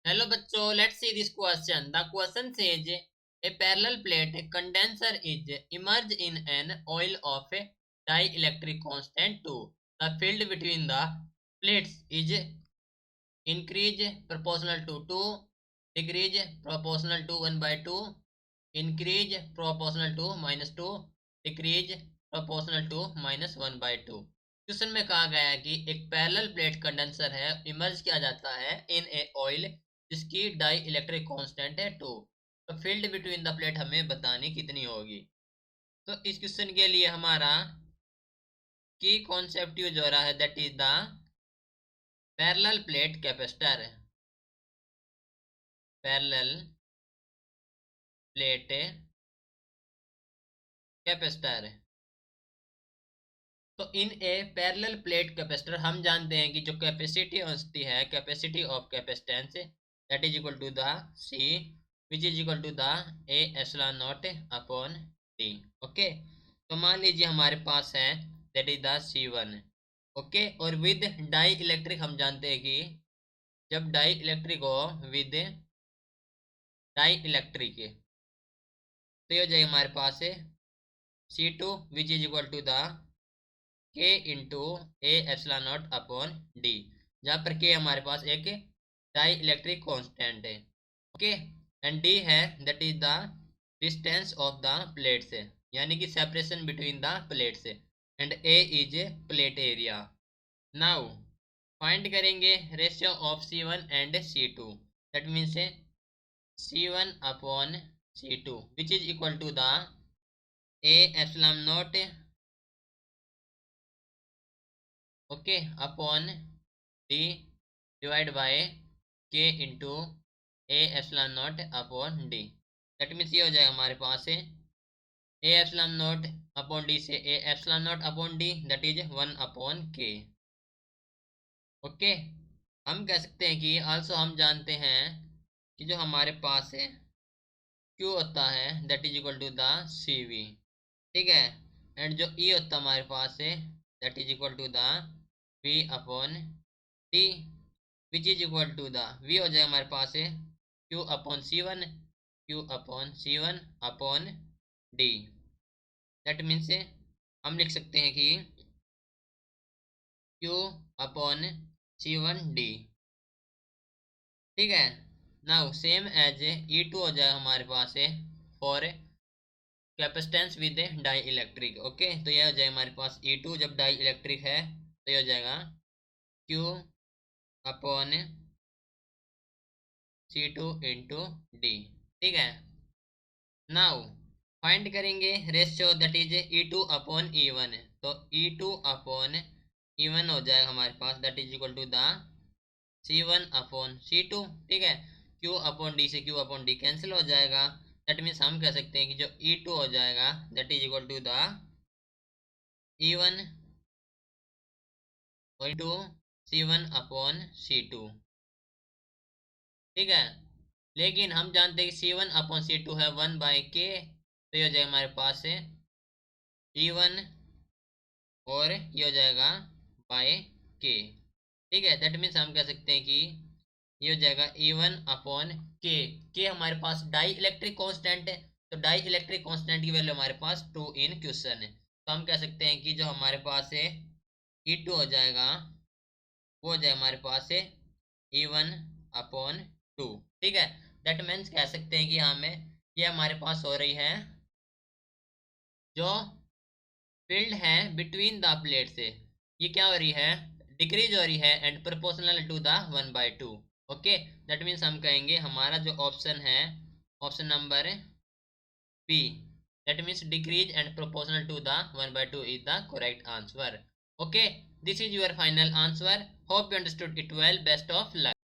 Hello बच्चों, let's see this question. The question says a parallel plate condenser is immersed in an oil of dielectric constant 2. The field between the plates is increase proportional to 2, decrease proportional to 1 by 2, increase proportional to minus 2, decrease proportional to minus 1 by 2. Question में कहा गया है कि एक parallel plate condenser है, emerge किया जाता है इन ए ऑयल जिसकी डाई इलेक्ट्रिक कांस्टेंट है 2। तो फील्ड बिटवीन द प्लेट हमें बतानी कितनी होगी। तो इस क्वेश्चन के लिए हमारा की कॉन्सेप्ट यूज हो रहा है, that is the parallel plate capacitor. Parallel plate capacitor. तो in a parallel plate capacitor हम जानते हैं कि जो कैपेसिटी होती है, capacity of capacitance, that is equal to the C which is equal to the A epsilon not upon D. Okay, तो मान लीजिए हमारे पास है that is the C1। Okay, और विद डाई इलेक्ट्रिक हम जानते हैं कि जब डाई इलेक्ट्रिक हो विद डाई इलेक्ट्रिक तो ये हो जाएगा हमारे पास C2 which is equal to the K into a epsilon not upon d, जहाँ पर K हमारे पास एक डाई इलेक्ट्रिक कॉन्स्टेंट है। ओके, एंड डी है that is the distance of the plates, यानी कि separation between the plates, and a is plate area. Now find करेंगे ratio of C1 and C2, that means C1 upon C2 which is equal to the A epsilon not okay upon d divide by k into a epsilon not upon d. That means ये हो जाएगा हमारे पास a epsilon not upon d से a epsilon not upon d, that is 1 upon k. Okay, हम कह सकते हैं कि आल्सो हम जानते हैं कि जो हमारे पास है क्यू होता है that is equal to the C V. ठीक है, एंड जो ई होता है हमारे पास है that is equal to the V upon T which is equal to the V हो जाएगा हमारे पास है Q upon C1, Q upon C1 upon D। That means हम लिख सकते हैं कि Q अपॉन C1D। ठीक है, नाउ सेम एज E2 हो जाएगा हमारे पास है for capacitance with dielectric. Okay, तो यह हो जाएगा हमारे पास E2 जब डाई इलेक्ट्रिक है तो ये हो जाएगा Q upon C2 into d. ठीक है, नाउ फाइंड करेंगे ratio that is E2 upon E1। तो E2 अपॉन E1 हो जाएगा हमारे पास that is equal to the C1 upon C2। ठीक है, Q अपॉन D से Q अपॉन D कैंसिल हो जाएगा, दैट मीन्स हम कह सकते हैं कि जो E2 हो जाएगा that is equal to the E1 into C1 upon C2। ठीक है, लेकिन हम जानते हैं कि C1 अपॉन C2 है 1 बाई के, तो ये हो जाएगा हमारे पास है E1 और ये हो जाएगा बाय के। ठीक है, दैट मीन्स हम कह सकते हैं कि ये हो जाएगा E1 अपॉन के हमारे पास डाई इलेक्ट्रिक कांस्टेंट है, तो डाई इलेक्ट्रिक कांस्टेंट की वैल्यू हमारे पास 2 इन क्वेश्चन है। तो हम कह सकते हैं कि जो हमारे पास है E2 हो जाएगा वो हो जाएगा हमारे पास है E1 अपॉन 2। ठीक है, दैट मीन्स कह सकते हैं कि हमें ये हमारे पास हो रही है जो फील्ड है बिटवीन द प्लेट से, ये क्या हो रही है, डिक्रीज हो रही है and proportional to the 1 by 2। Okay, that means हम कहेंगे हमारा जो ऑप्शन है option number B, that means decrease and proportional to the 1 by 2 is the correct answer. Okay, this is your final answer. Hope you understood it well. Best of luck.